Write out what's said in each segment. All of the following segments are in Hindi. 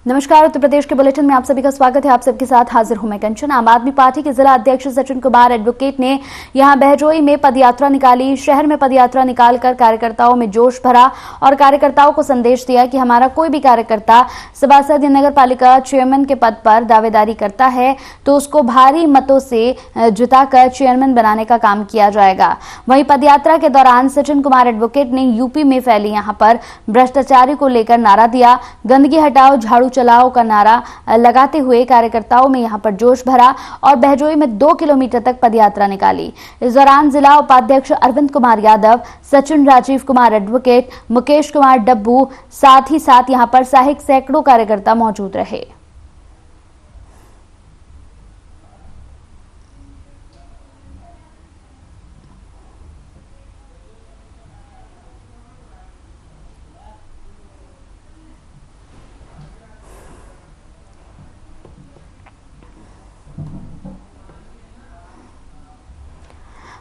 नमस्कार। उत्तर प्रदेश के बुलेटिन में आप सभी का स्वागत है। आप सबके साथ हाजिर हूं मैं कंचन। आम आदमी पार्टी के जिला अध्यक्ष सचिन कुमार एडवोकेट ने यहां बहजोई में पदयात्रा निकाली। शहर में पदयात्रा निकालकर कार्यकर्ताओं में जोश भरा और कार्यकर्ताओं को संदेश दिया कि हमारा कोई भी कार्यकर्ता सभासद या नगर पालिका चेयरमैन के पद पर दावेदारी करता है तो उसको भारी मतों से जिताकर चेयरमैन बनाने का काम किया जाएगा। वहीं पदयात्रा के दौरान सचिन कुमार एडवोकेट ने यूपी में फैली यहां पर भ्रष्टाचारी को लेकर नारा दिया। गंदगी हटाओ, झाड़ू चलाओ का नारा लगाते हुए कार्यकर्ताओं में यहां पर जोश भरा और बहजोई में 2 किलोमीटर तक पदयात्रा निकाली। इस दौरान जिला उपाध्यक्ष अरविंद कुमार यादव, सचिन राजीव कुमार एडवोकेट, मुकेश कुमार डब्बू, साथ ही साथ यहां पर सैकड़ों कार्यकर्ता मौजूद रहे।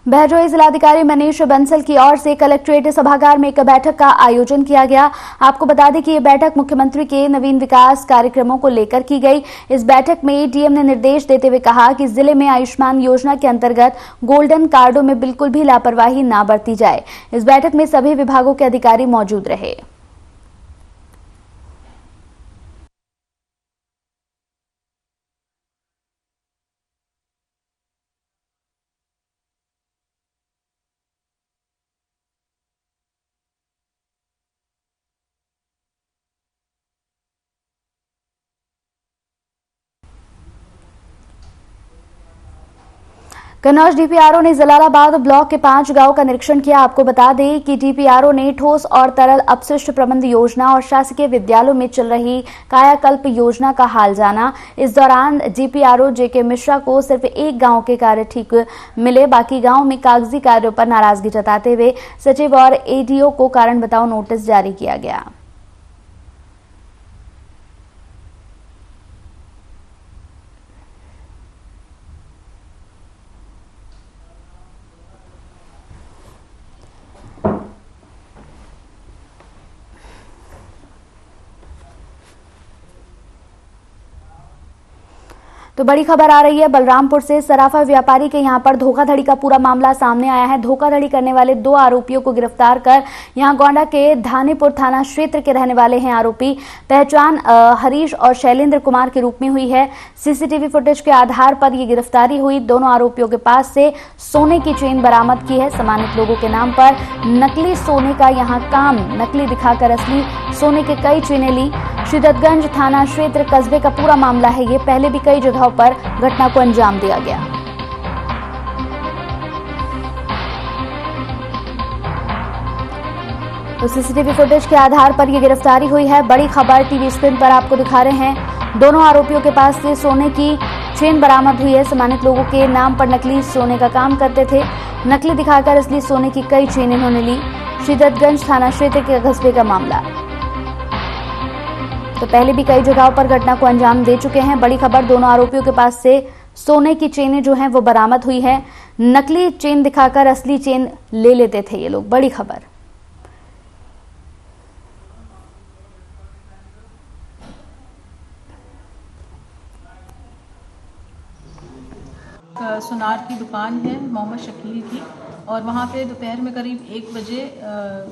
बहजोई जिलाधिकारी मनीष बंसल की ओर से कलेक्ट्रेट सभागार में एक बैठक का आयोजन किया गया। आपको बता दें कि यह बैठक मुख्यमंत्री के नवीन विकास कार्यक्रमों को लेकर की गई। इस बैठक में डीएम ने निर्देश देते हुए कहा कि जिले में आयुष्मान योजना के अंतर्गत गोल्डन कार्डों में बिल्कुल भी लापरवाही न बरती जाए। इस बैठक में सभी विभागों के अधिकारी मौजूद रहे। कन्नौज डीपीआरओ ने जलालाबाद ब्लॉक के 5 गांव का निरीक्षण किया। आपको बता दें कि डीपीआरओ ने ठोस और तरल अपशिष्ट प्रबंध योजना और शासकीय विद्यालयों में चल रही कायाकल्प योजना का हाल जाना। इस दौरान डीपीआरओ जेके मिश्रा को सिर्फ एक गांव के कार्य ठीक मिले, बाकी गांव में कागजी कार्यों पर नाराजगी जताते हुए सचिव और एडीओ को कारण बताओ नोटिस जारी किया गया। तो बड़ी खबर आ रही है बलरामपुर से। सराफा व्यापारी के यहां पर धोखाधड़ी का पूरा मामला सामने आया है। धोखाधड़ी करने वाले 2 आरोपियों को गिरफ्तार कर यहां गोंडा के धानीपुर थाना क्षेत्र के रहने वाले हैं आरोपी। पहचान हरीश और शैलेंद्र कुमार के रूप में हुई है। सीसीटीवी फुटेज के आधार पर यह गिरफ्तारी हुई। दोनों आरोपियों के पास से सोने की चेन बरामद की है। सम्मानित लोगों के नाम पर नकली सोने का यहाँ काम, नकली दिखाकर असली सोने के कई चेनें ली। शिदतगंज थाना क्षेत्र कस्बे का पूरा मामला है ये। पहले भी कई जगहों पर घटना को अंजाम दिया गया। तो सीसीटीवी फुटेज के आधार पर यह गिरफ्तारी हुई है। बड़ी खबर टीवी स्क्रीन पर आपको दिखा रहे हैं। दोनों आरोपियों के पास से सोने की चेन बरामद हुई है। सम्मानित लोगों के नाम पर नकली सोने का काम करते थे। नकली दिखाकर असली सोने की कई चेन इन्होंने ली। शिदतगंज थाना क्षेत्र के कस्बे का मामला। तो पहले भी कई जगहों पर घटना को अंजाम दे चुके हैं। बड़ी खबर, दोनों आरोपियों के पास से सोने की चेनें जो हैं वो बरामद हुई है। नकली चेन दिखाकर असली चेन ले लेते थे ये लोग। बड़ी खबर। सुनार की दुकान है मोहम्मद शकील की, और वहाँ पे दोपहर में करीब 1 बजे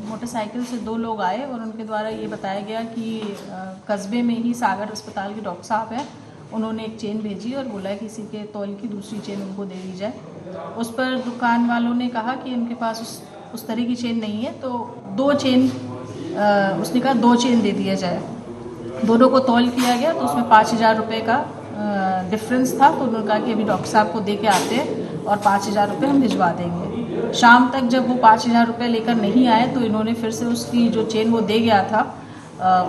मोटरसाइकिल से 2 लोग आए और उनके द्वारा ये बताया गया कि कस्बे में ही सागर अस्पताल के डॉक्टर साहब हैं, उन्होंने एक चेन भेजी और बोला कि किसी के तौल की दूसरी चेन उनको दे दी जाए। उस पर दुकान वालों ने कहा कि उनके पास उस तरह की चेन नहीं है, तो 2 चेन उसने कहा 2 चेन दे दिया जाए। दोनों को तौल किया गया तो उसमें 5,000 रुपये का डिफरेंस था। तो उन्होंने कहा कि अभी डॉक्टर साहब को दे के आते हैं और 5,000 रुपये हम भिजवा देंगे। शाम तक जब वो 5,000 रुपये लेकर नहीं आए तो इन्होंने फिर से उसकी जो चेन वो दे गया था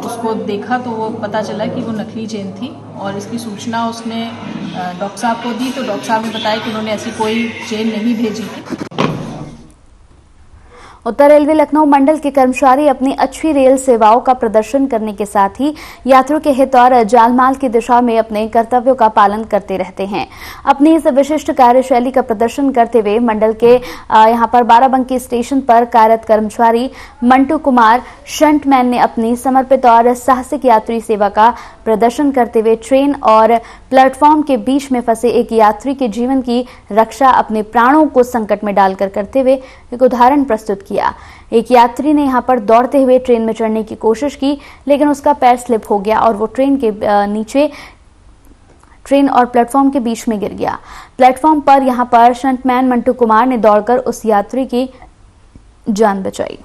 उसको देखा तो वो पता चला कि वो नकली चेन थी, और इसकी सूचना उसने डॉक्टर साहब को दी। तो डॉक्टर साहब ने बताया कि उन्होंने ऐसी कोई चेन नहीं भेजी थी। उत्तर रेलवे लखनऊ मंडल के कर्मचारी अपनी अच्छी रेल सेवाओं का प्रदर्शन करने के साथ ही यात्रियों के हित और जालमाल की दिशा में अपने कर्तव्यों का पालन करते रहते हैं। अपनी इस विशिष्ट कार्यशैली का प्रदर्शन करते हुए मंडल के यहां पर बाराबंकी स्टेशन पर कार्यरत कर्मचारी मंटू कुमार शंटमैन ने अपनी समर्पित और साहसिक यात्री सेवा का प्रदर्शन करते हुए ट्रेन और प्लेटफॉर्म के बीच में फंसे एक यात्री के जीवन की रक्षा अपने प्राणों को संकट में डालकर करते हुए एक उदाहरण प्रस्तुत किया। एक यात्री ने यहां पर दौड़ते हुए ट्रेन में चढ़ने की कोशिश की, लेकिन उसका पैर स्लिप हो गया और वो ट्रेन के नीचे ट्रेन और प्लेटफॉर्म के बीच में गिर गया। प्लेटफॉर्म पर यहां पर शंटमैन मंटू कुमार ने दौड़कर उस यात्री की जान बचाई।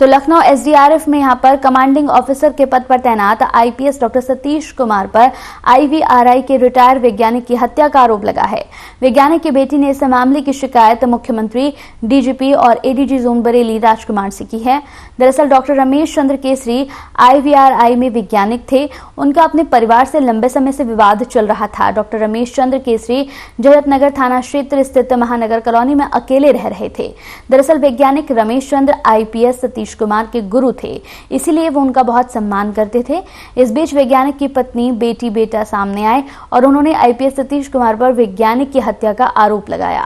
तो लखनऊ एसडीआरएफ में यहां पर कमांडिंग ऑफिसर के पद पर तैनात आईपीएस डॉक्टर सतीश कुमार पर आईवीआरआई के रिटायर्ड वैज्ञानिक की हत्या का आरोप लगा है। वैज्ञानिक की बेटी ने इस मामले की शिकायत मुख्यमंत्री, डीजीपी और एडीजी जोन बरेली राजकुमार से की है। दरअसल डॉक्टर रमेश चंद्र केसरी आईवीआरआई में वैज्ञानिक थे। उनका अपने परिवार से लंबे समय से विवाद चल रहा था। डॉक्टर रमेश चंद्र केसरी जगतनगर थाना क्षेत्र स्थित महानगर कॉलोनी में अकेले रह रहे थे। दरअसल वैज्ञानिक रमेश चंद्र आईपीएस सतीश कुमार के गुरु थे, इसीलिए वो उनका बहुत सम्मान करते थे। इस बीच वैज्ञानिक की पत्नी, बेटी, बेटा सामने आए और उन्होंने आईपीएस सतीश कुमार पर वैज्ञानिक की हत्या का आरोप लगाया।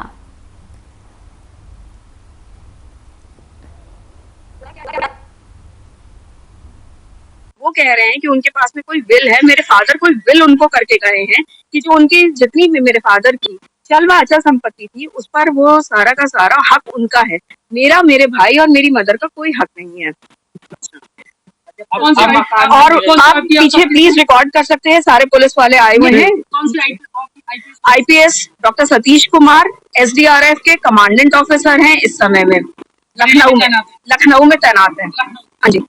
वो कह रहे हैं कि उनके पास में कोई विल है, मेरे फादर कोई विल उनको करके गए हैं कि जो उनकी जितनी भी मेरे फादर की चल व अचल संपत्ति थी उस पर वो सारा का सारा हक उनका है। मेरा, मेरे भाई और मेरी मदर का कोई हक नहीं है। और आप पीछे प्लीज रिकॉर्ड कर सकते हैं, सारे पुलिस वाले आए हुए हैं। IPS doctor Satish Kumar SDRF के कमांडेंट ऑफिसर हैं, इस समय में लखनऊ में तैनात है। हाँ जी।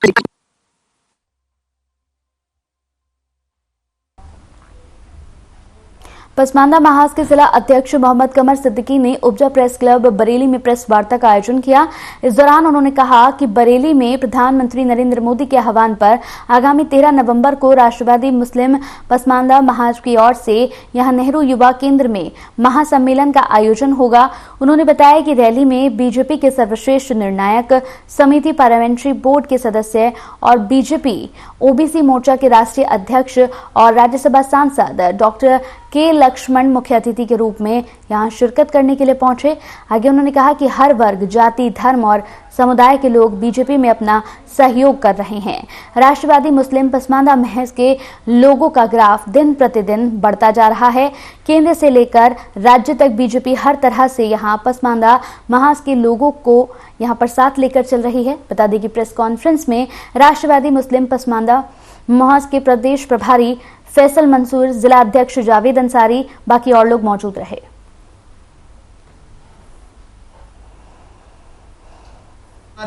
पसमानदा महाज के जिला अध्यक्ष मोहम्मद कमर सिद्दीकी ने उपजा प्रेस क्लब बरेली में प्रेस वार्ता का आयोजन किया। इस दौरान उन्होंने कहा कि बरेली में प्रधानमंत्री नरेंद्र मोदी के आह्वान पर आगामी 13 नवंबर को राष्ट्रवादी मुस्लिम पसमानदा महाज की ओर से यहां नेहरू युवा केंद्र में महासम्मेलन का आयोजन होगा। उन्होंने बताया कि रैली में बीजेपी के सर्वश्रेष्ठ निर्णायक समिति पार्लियामेंट्री बोर्ड के सदस्य और बीजेपी ओबीसी मोर्चा के राष्ट्रीय अध्यक्ष और राज्यसभा सांसद डॉक्टर के लक्ष्मण मुख्य अतिथि के रूप में यहां शिरकत करने के लिए पहुंचे। आगे उन्होंने कहा कि हर वर्ग, जाति, धर्म और समुदाय के लोग बीजेपी में अपना सहयोग कर रहे हैं। राष्ट्रवादी मुस्लिम पसमानदा महज के लोगों का ग्राफ दिन प्रतिदिन बढ़ता जा रहा है। केंद्र से लेकर राज्य तक बीजेपी हर तरह से यहां पसमानदा महाज के लोगों को यहां पर साथ लेकर चल रही है। बता दें कि प्रेस कॉन्फ्रेंस में राष्ट्रवादी मुस्लिम पसमानदा महाज के प्रदेश प्रभारी फैसल मंसूर, जिला अध्यक्ष जावेद अंसारी, बाकी और लोग मौजूद रहे।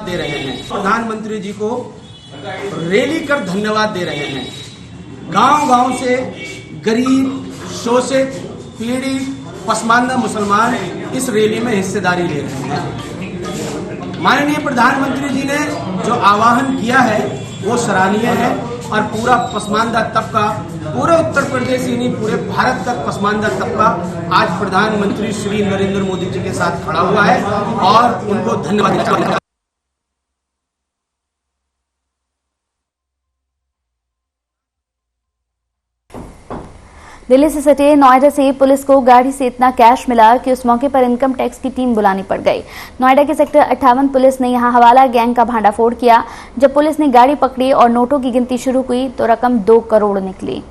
दे रहे हैं प्रधानमंत्री जी को रैली कर धन्यवाद दे रहे हैं। गांव-गांव से गरीब, शोषित, पीड़ित, पसमानदा मुसलमान इस रैली में हिस्सेदारी ले रहे हैं। माननीय प्रधानमंत्री जी ने जो आह्वान किया है वो सराहनीय है और पूरा पसमानदा तबका, पूरे उत्तर प्रदेश ही नहीं पूरे भारत तक पसमानदा तबका आज प्रधानमंत्री श्री नरेंद्र मोदी जी के साथ खड़ा हुआ है और उनको धन्यवाद देना चाहता हूं। दिल्ली से सटे नोएडा से पुलिस को गाड़ी से इतना कैश मिला कि उस मौके पर इनकम टैक्स की टीम बुलानी पड़ गई। नोएडा के सेक्टर 58 पुलिस ने यहां हवाला गैंग का भांडाफोड़ किया। जब पुलिस ने गाड़ी पकड़ी और नोटों की गिनती शुरू हुई तो रकम 2 करोड़ निकली।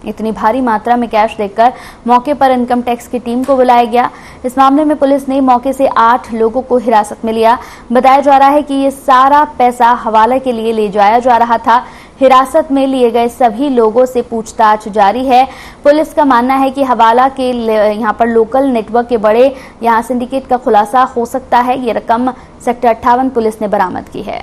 इतनी भारी मात्रा में कैश देखकर मौके पर इनकम टैक्स की टीम को बुलाया गया। इस मामले में पुलिस ने मौके से 8 लोगों को हिरासत में लिया। बताया जा रहा है कि ये सारा पैसा हवाला के लिए ले जाया जा रहा था। हिरासत में लिए गए सभी लोगों से पूछताछ जारी है। पुलिस का मानना है कि हवाला के यहां पर लोकल नेटवर्क के बड़े यहां सिंडिकेट का खुलासा हो सकता है। ये रकम सेक्टर 58 पुलिस ने बरामद की है।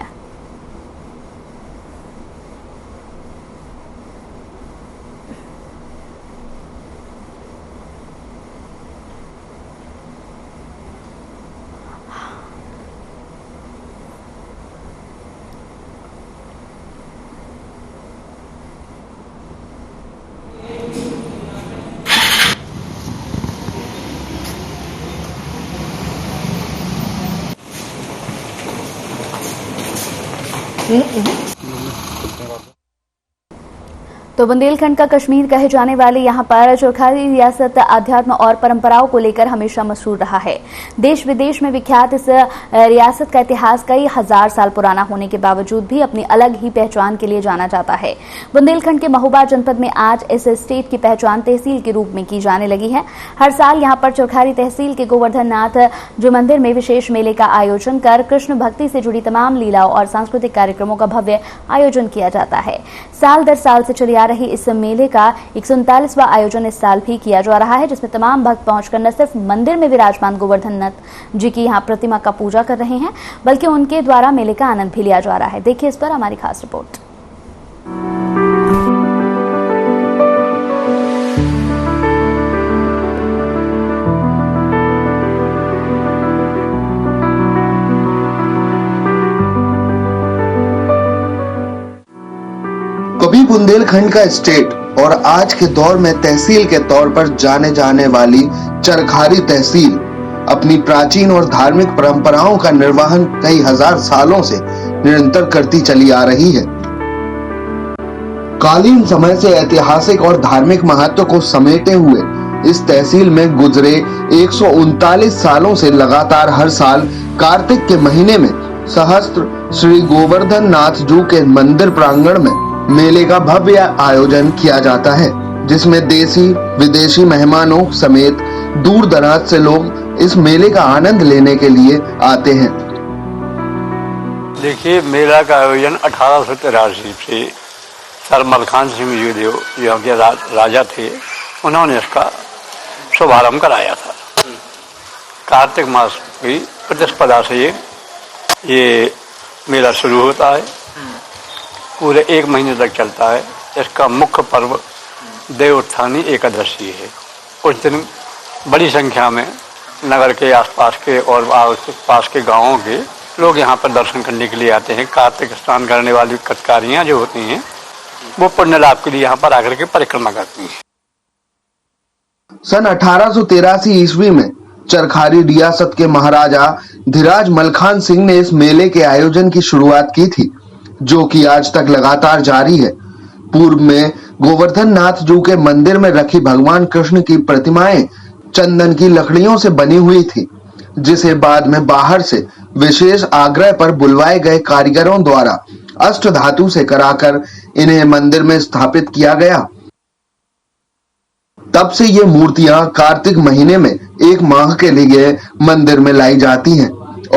तो बुंदेलखंड का कश्मीर कहे जाने वाले यहाँ पर चरखारी रियासत अध्यात्म और परंपराओं को लेकर हमेशा मशहूर रहा है। देश विदेश में विख्यात इस रियासत का इतिहास कई हजार साल पुराना होने के बावजूद भी अपनी अलग ही पहचान के लिए जाना जाता है। बुंदेलखंड के महोबा जनपद में आज इस स्टेट की पहचान तहसील के रूप में की जाने लगी है। हर साल यहाँ पर चरखारी तहसील के गोवर्धन नाथ जो मंदिर में विशेष मेले का आयोजन कर कृष्ण भक्ति से जुड़ी तमाम लीलाओं और सांस्कृतिक कार्यक्रमों का भव्य आयोजन किया जाता है। साल दर साल से चली आ रही इस मेले का 139वां आयोजन इस साल भी किया जा रहा है, जिसमें तमाम भक्त पहुंचकर न सिर्फ मंदिर में विराजमान गोवर्धन नाथ जी की यहाँ प्रतिमा का पूजा कर रहे हैं, बल्कि उनके द्वारा मेले का आनंद भी लिया जा रहा है। देखिए इस पर हमारी खास रिपोर्ट। कभी बुंदेलखंड का स्टेट और आज के दौर में तहसील के तौर पर जाने जाने वाली चरखारी तहसील अपनी प्राचीन और धार्मिक परंपराओं का निर्वहन कई हजार सालों से निरंतर करती चली आ रही है। कालीन समय से ऐतिहासिक और धार्मिक महत्व को समेटे हुए इस तहसील में गुजरे 139 सालों से लगातार हर साल कार्तिक के महीने में सहस्त्र श्री गोवर्धन नाथ जी के मंदिर प्रांगण में मेले का भव्य आयोजन किया जाता है, जिसमें देशी विदेशी मेहमानों समेत दूर दराज से लोग इस मेले का आनंद लेने के लिए आते हैं। देखिए, मेला का आयोजन 1883 से सर मलखान सिंह जी जो यहाँ के राजा थे, उन्होंने इसका शुभारंभ कराया था। कार्तिक मास की प्रतिस्पर्धा से ये मेला शुरू होता है, पूरे 1 महीने तक चलता है। इसका मुख्य पर्व देवोत्थानी एकादशी है। उस दिन बड़ी संख्या में नगर के आसपास के और आसपास के गांवों के लोग यहाँ पर दर्शन करने के लिए आते हैं। कार्तिक स्नान करने वाली कटकारियाँ जो होती हैं वो पुण्य लाभ के लिए यहाँ पर आकर के परिक्रमा करती हैं। सन 1883 ईस्वी में चरखारी रियासत के महाराजा धीराज मलखान सिंह ने इस मेले के आयोजन की शुरुआत की थी, जो कि आज तक लगातार जारी है। पूर्व में गोवर्धन नाथ जी के मंदिर में रखी भगवान कृष्ण की प्रतिमाएं चंदन की लकड़ियों से बनी हुई थी, जिसे बाद में बाहर से विशेष आग्रह पर बुलवाए गए कारीगरों द्वारा अष्ट धातु से कराकर इन्हें मंदिर में स्थापित किया गया। तब से ये मूर्तियां कार्तिक महीने में 1 माह के लिए मंदिर में लाई जाती हैं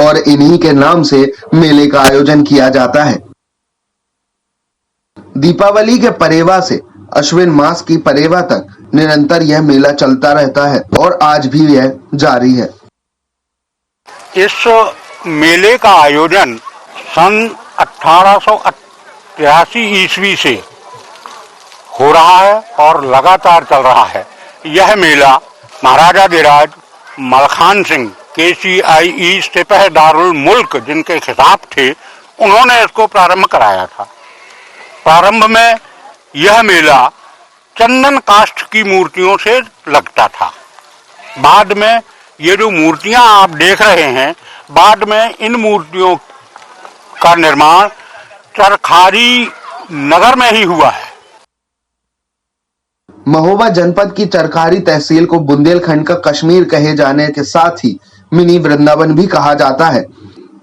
और इन्हीं के नाम से मेले का आयोजन किया जाता है। दीपावली के परेवा से अश्विन मास की परेवा तक निरंतर यह मेला चलता रहता है और आज भी यह जारी है। इस मेले का आयोजन सन 1883 ईस्वी से हो रहा है और लगातार चल रहा है। यह मेला महाराजा धीराज मलखान सिंह KCIE सिपहदारुल मुल्क जिनके खिताब थे, उन्होंने इसको प्रारंभ कराया था। प्रारंभ में यह मेला चंदन काष्ठ की मूर्तियों से लगता था। बाद में ये जो मूर्तियां आप देख रहे हैं, बाद में इन मूर्तियों का निर्माण चरखारी नगर में ही हुआ है। महोबा जनपद की चरखारी तहसील को बुंदेलखंड का कश्मीर कहे जाने के साथ ही मिनी वृंदावन भी कहा जाता है।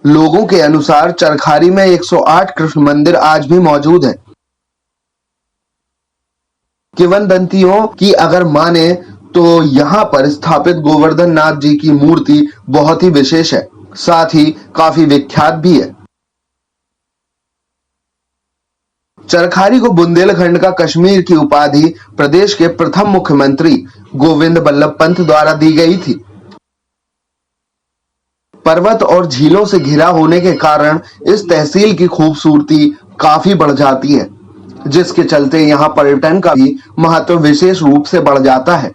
लोगों के अनुसार चरखारी में 108 कृष्ण मंदिर आज भी मौजूद हैं। किंवदंतियों की अगर माने तो यहाँ पर स्थापित गोवर्धन नाथ जी की मूर्ति बहुत ही विशेष है, साथ ही काफी विख्यात भी है। चरखारी को बुंदेलखंड का कश्मीर की उपाधि प्रदेश के प्रथम मुख्यमंत्री गोविंद बल्लभ पंत द्वारा दी गई थी। पर्वत और झीलों से घिरा होने के कारण इस तहसील की खूबसूरती काफी बढ़ जाती है, जिसके चलते यहाँ पर्यटन का भी महत्व विशेष रूप से बढ़ जाता है,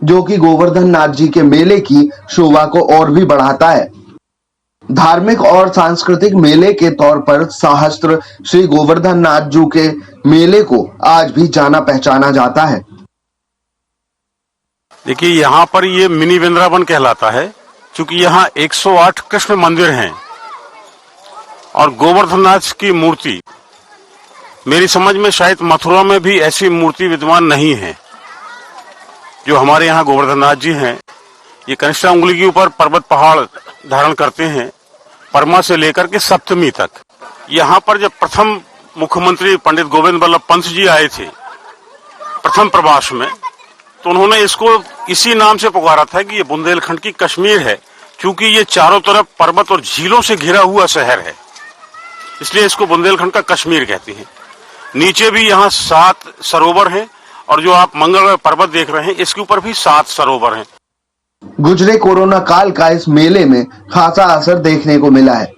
जो कि गोवर्धन नाथ जी के मेले की शोभा को और भी बढ़ाता है। धार्मिक और सांस्कृतिक मेले के तौर पर सहस्त्र श्री गोवर्धन नाथ जी के मेले को आज भी जाना पहचाना जाता है। देखिए, यहाँ पर ये मिनी वृंदावन कहलाता है, क्योंकि यहाँ 108 कृष्ण मंदिर हैं और गोवर्धननाथ की मूर्ति, मेरी समझ में शायद मथुरा में भी ऐसी मूर्ति विद्यमान नहीं है। जो हमारे यहाँ गोवर्धननाथ जी हैं, ये कनिष्ठा उंगली के ऊपर पर्वत पहाड़ धारण करते हैं, परमा से लेकर के सप्तमी तक। यहाँ पर जब प्रथम मुख्यमंत्री पंडित गोविंद बल्लभ पंत जी आए थे प्रथम प्रवास में, तो उन्होंने इसको इसी नाम से पुकारा था कि ये बुंदेलखंड की कश्मीर है, क्योंकि ये चारों तरफ पर्वत और झीलों से घिरा हुआ शहर है, इसलिए इसको बुंदेलखंड का कश्मीर कहते हैं। नीचे भी यहाँ 7 सरोवर हैं और जो आप मंगल पर्वत देख रहे हैं इसके ऊपर भी 7 सरोवर हैं। गुजरे कोरोना काल का इस मेले में खासा असर देखने को मिला है।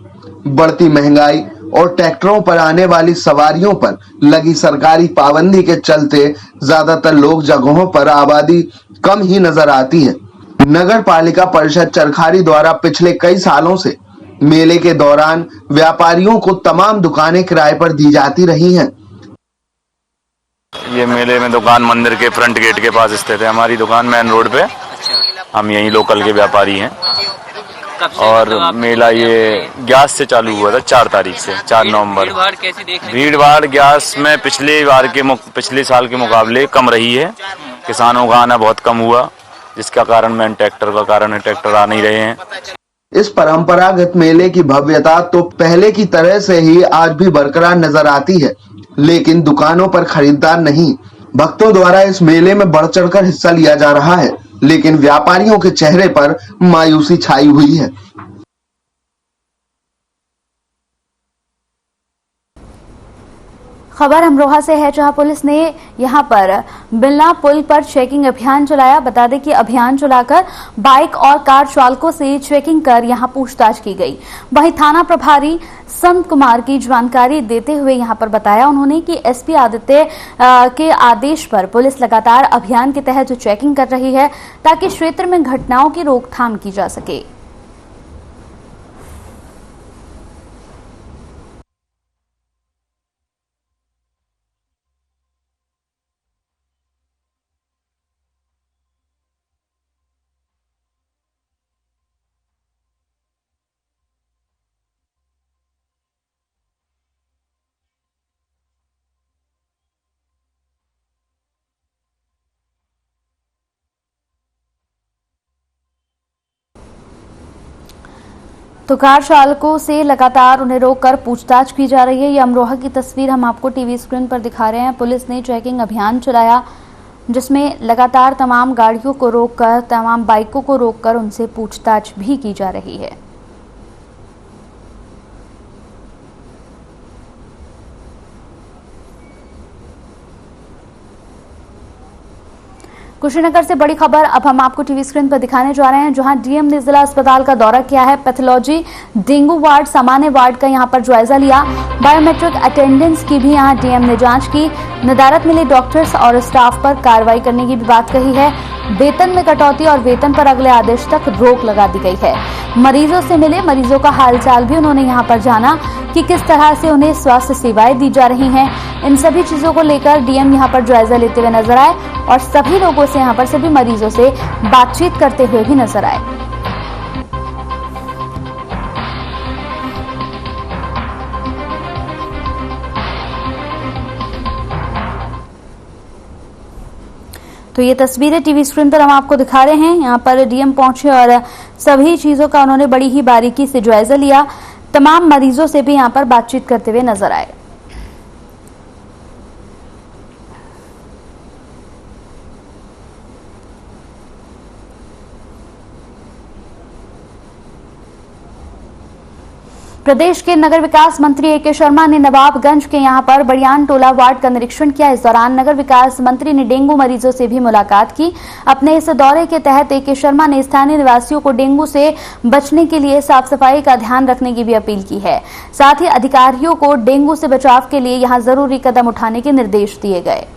बढ़ती महंगाई और ट्रैक्टरों पर आने वाली सवारियों पर लगी सरकारी पाबंदी के चलते ज्यादातर लोग जगहों पर आबादी कम ही नजर आती है। नगर पालिका परिषद चरखारी द्वारा पिछले कई सालों से मेले के दौरान व्यापारियों को तमाम दुकानें किराए पर दी जाती रही हैं। ये मेले में दुकान मंदिर के फ्रंट गेट के पास स्थित है। हमारी दुकान मेन रोड पे, हम यहीं लोकल के व्यापारी हैं। और मेला ये गैस से चालू हुआ था 4 तारीख से, 4 नवंबर। भीड़ भाड़ गैस में पिछले साल के मुकाबले कम रही है। किसानों का आना बहुत कम हुआ, जिसका कारण मैन ट्रैक्टर का कारण है, ट्रैक्टर आ नहीं रहे हैं। इस परंपरागत मेले की भव्यता तो पहले की तरह से ही आज भी बरकरार नजर आती है, लेकिन दुकानों पर खरीदार नहीं। भक्तों द्वारा इस मेले में बढ़ चढ़कर हिस्सा लिया जा रहा है, लेकिन व्यापारियों के चेहरे पर मायूसी छाई हुई है। खबर अमरोहा से है, जहां पुलिस ने यहां पर बिल्ला पुल पर चेकिंग अभियान चलाया। बता दें कि अभियान चलाकर बाइक और कार चालकों से चेकिंग कर यहां पूछताछ की गई। वहीं थाना प्रभारी संत कुमार की जानकारी देते हुए यहां पर बताया उन्होंने कि एसपी आदित्य के आदेश पर पुलिस लगातार अभियान के तहत चेकिंग कर रही है, ताकि क्षेत्र में घटनाओं की रोकथाम की जा सके। तो कार चालकों से लगातार उन्हें रोककर पूछताछ की जा रही है। ये अमरोहा की तस्वीर हम आपको टीवी स्क्रीन पर दिखा रहे हैं। पुलिस ने चेकिंग अभियान चलाया, जिसमें लगातार तमाम गाड़ियों को रोककर, तमाम बाइकों को रोककर उनसे पूछताछ भी की जा रही है। कुशीनगर से बड़ी खबर अब हम आपको टीवी स्क्रीन पर दिखाने जा रहे हैं, जहां डीएम ने जिला अस्पताल का दौरा किया है। पैथोलॉजी, डेंगू वार्ड, सामान्य वार्ड का यहां पर जायजा लिया। बायोमेट्रिक अटेंडेंस की भी यहां डीएम ने जांच की। नदारत मिले डॉक्टर्स और स्टाफ पर कार्रवाई करने की भी बात कही है। वेतन में कटौती और वेतन पर अगले आदेश तक रोक लगा दी गई है। मरीजों से मिले, मरीजों का हालचाल भी उन्होंने यहां पर जाना कि किस तरह से उन्हें स्वास्थ्य सेवाएं दी जा रही हैं। इन सभी चीजों को लेकर डीएम यहां पर जायजा लेते हुए नजर आए और सभी लोगों से, यहां पर सभी मरीजों से बातचीत करते हुए भी नजर आए। तो ये तस्वीरें टीवी स्क्रीन पर हम आपको दिखा रहे हैं। यहाँ पर डीएम पहुंचे और सभी चीजों का उन्होंने बड़ी ही बारीकी से जायजा लिया। तमाम मरीजों से भी यहाँ पर बातचीत करते हुए नजर आए। प्रदेश के नगर विकास मंत्री एके शर्मा ने नवाबगंज के यहां पर बड़ियान टोला वार्ड का निरीक्षण किया। इस दौरान नगर विकास मंत्री ने डेंगू मरीजों से भी मुलाकात की। अपने इस दौरे के तहत एके शर्मा ने स्थानीय निवासियों को डेंगू से बचने के लिए साफ सफाई का ध्यान रखने की भी अपील की है। साथ ही अधिकारियों को डेंगू से बचाव के लिए यहां जरूरी कदम उठाने के निर्देश दिए गए।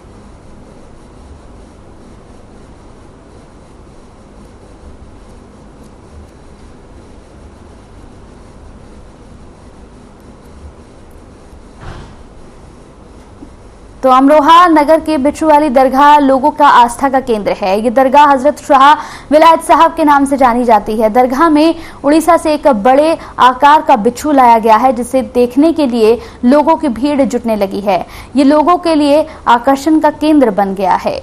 तो अमरोहा नगर के बिच्छू वाली दरगाह लोगों का आस्था का केंद्र है। ये दरगाह हजरत शाह विलायत साहब के नाम से जानी जाती है। दरगाह में उड़ीसा से एक बड़े आकार का बिच्छू लाया गया है, जिसे देखने के लिए लोगों की भीड़ जुटने लगी है। ये लोगों के लिए आकर्षण का केंद्र बन गया है।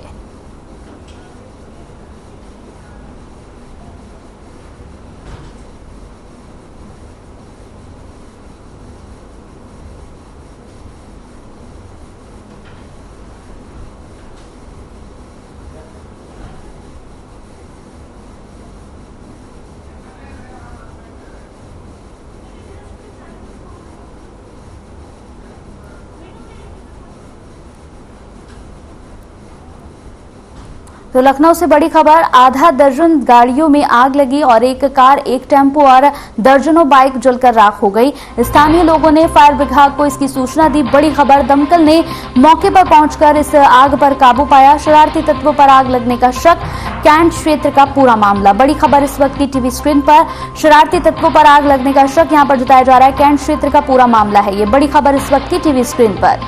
तो लखनऊ से बड़ी खबर, आधा दर्जन गाड़ियों में आग लगी और एक कार, एक टेम्पो और दर्जनों बाइक जलकर राख हो गई। स्थानीय लोगों ने फायर विभाग को इसकी सूचना दी। बड़ी खबर, दमकल ने मौके पर पहुंचकर इस आग पर काबू पाया। शरारती तत्वों पर आग लगने का शक, कैंट क्षेत्र का पूरा मामला। बड़ी खबर इस वक्त की टीवी स्क्रीन पर, शरारती तत्वों पर आग लगने का शक यहां पर जताया जा रहा है। कैंट क्षेत्र का पूरा मामला है ये। बड़ी खबर इस वक्त की टीवी स्क्रीन पर।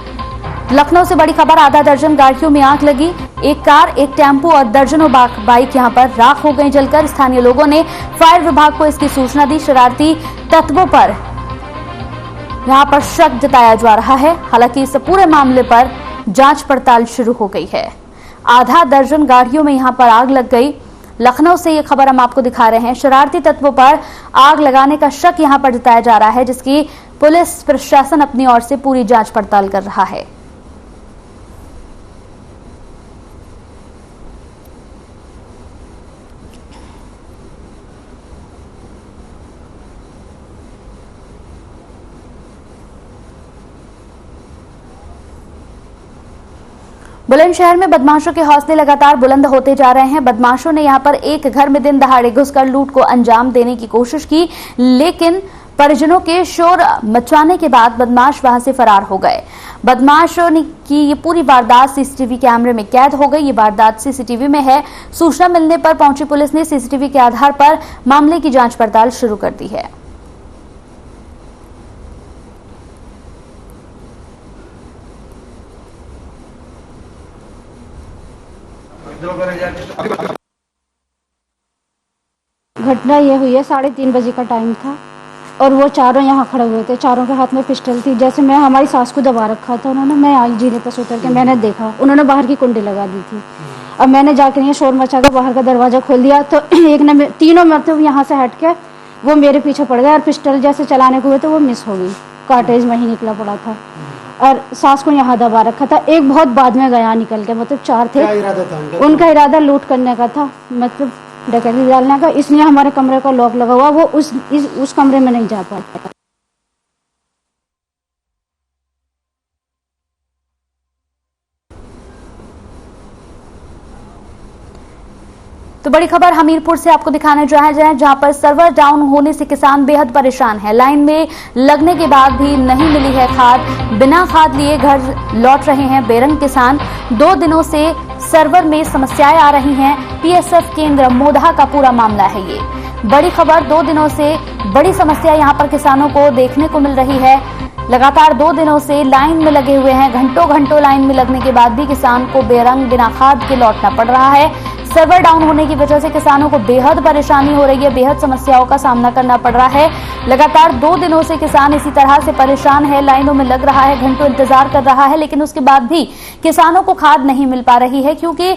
लखनऊ से बड़ी खबर, आधा दर्जन गाड़ियों में आग लगी, एक कार, एक टेम्पो और दर्जनों बाइक यहां पर राख हो गई जलकर। स्थानीय लोगों ने फायर विभाग को इसकी सूचना दी। शरारती तत्वों पर यहां पर शक जताया जा रहा है। हालांकि इस पूरे मामले पर जांच पड़ताल शुरू हो गई है। आधा दर्जन गाड़ियों में यहां पर आग लग गई। लखनऊ से ये खबर हम आपको दिखा रहे हैं। शरारती तत्वों पर आग लगाने का शक यहां पर जताया जा रहा है, जिसकी पुलिस प्रशासन अपनी ओर से पूरी जांच पड़ताल कर रहा है। बुलंदशहर में बदमाशों के हौसले लगातार बुलंद होते जा रहे हैं। बदमाशों ने यहां पर एक घर में दिन दहाड़े घुसकर लूट को अंजाम देने की कोशिश की, लेकिन परिजनों के शोर मचाने के बाद बदमाश वहां से फरार हो गए। बदमाशों ने की ये पूरी वारदात सीसीटीवी कैमरे में कैद हो गई। ये वारदात सीसीटीवी में है। सूचना मिलने पर पहुंची पुलिस ने सीसीटीवी के आधार पर मामले की जांच पड़ताल शुरू कर दी है। घटना ये हुई है, 3:30 बजे का टाइम था और वो चारों यहाँ खड़े हुए थे। चारों के हाथ में पिस्टल थी। जैसे मैं हमारी सास को दबा रखा था उन्होंने, मैं आई जीने पर उतर के मैंने देखा, उन्होंने बाहर की कुंडी लगा दी थी। अब मैंने जाकर ये शोर मचा कर बाहर का दरवाजा खोल दिया तो एक ने, तीनों मतलब यहाँ से हट के वो मेरे पीछे पड़ गया और पिस्टल जैसे चलाने को हुए तो वो मिस हो गई, कार्टेज वहीं निकला पड़ा था और सास को यहाँ दबा रखा था। एक बहुत बाद में गया निकल के, मतलब 4 थे। उनका इरादा लूट करने का था, मतलब डकैती डालने का, इसलिए हमारे कमरे का लॉक लगा हुआ, वो उस कमरे में नहीं जा पाता। तो बड़ी खबर हमीरपुर से आपको दिखाने जा रहे हैं, जहां पर सर्वर डाउन होने से किसान बेहद परेशान है। लाइन में लगने के बाद भी नहीं मिली है खाद, बिना खाद लिए घर लौट रहे हैं बेरंग किसान। 2 दिनों से सर्वर में समस्याएं आ रही हैं। पीएसएफ केंद्र मोधा का पूरा मामला है ये। बड़ी खबर, 2 दिनों से बड़ी समस्या यहां पर किसानों को देखने को मिल रही है। लगातार 2 दिनों से लाइन में लगे हुए हैं। घंटों लाइन में लगने के बाद भी किसान को बेरंग बिना खाद के लौटना पड़ रहा है। सर्वर डाउन होने की वजह से किसानों को बेहद परेशानी हो रही है, बेहद समस्याओं का सामना करना पड़ रहा है। लगातार 2 दिनों से किसान इसी तरह से परेशान है, लाइनों में लग रहा है, घंटों इंतजार कर रहा है, लेकिन उसके बाद भी किसानों को खाद नहीं मिल पा रही है क्योंकि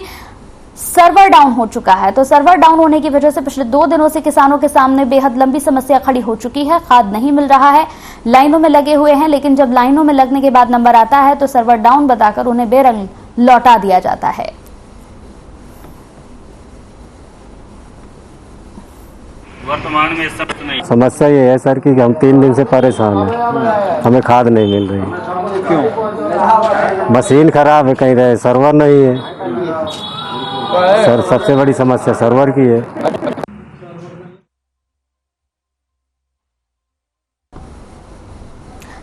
सर्वर डाउन हो चुका है। तो सर्वर डाउन होने की वजह से पिछले 2 दिनों से किसानों के सामने बेहद लंबी समस्या खड़ी हो चुकी है। खाद नहीं मिल रहा है, लाइनों में लगे हुए हैं, लेकिन जब लाइनों में लगने के बाद नंबर आता है तो सर्वर डाउन बताकर उन्हें बेरंग लौटा दिया जाता है। वर्तमान में सब नहीं। समस्या ये है सर कि हम 3 दिन से परेशान हैं, हमें खाद नहीं मिल रही। क्यों? मशीन खराब है, कहीं रहे सर्वर नहीं है सर, सबसे बड़ी समस्या सर्वर की है।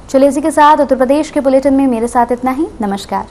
चलिए इसी के साथ उत्तर प्रदेश के बुलेटिन में मेरे साथ इतना ही। नमस्कार।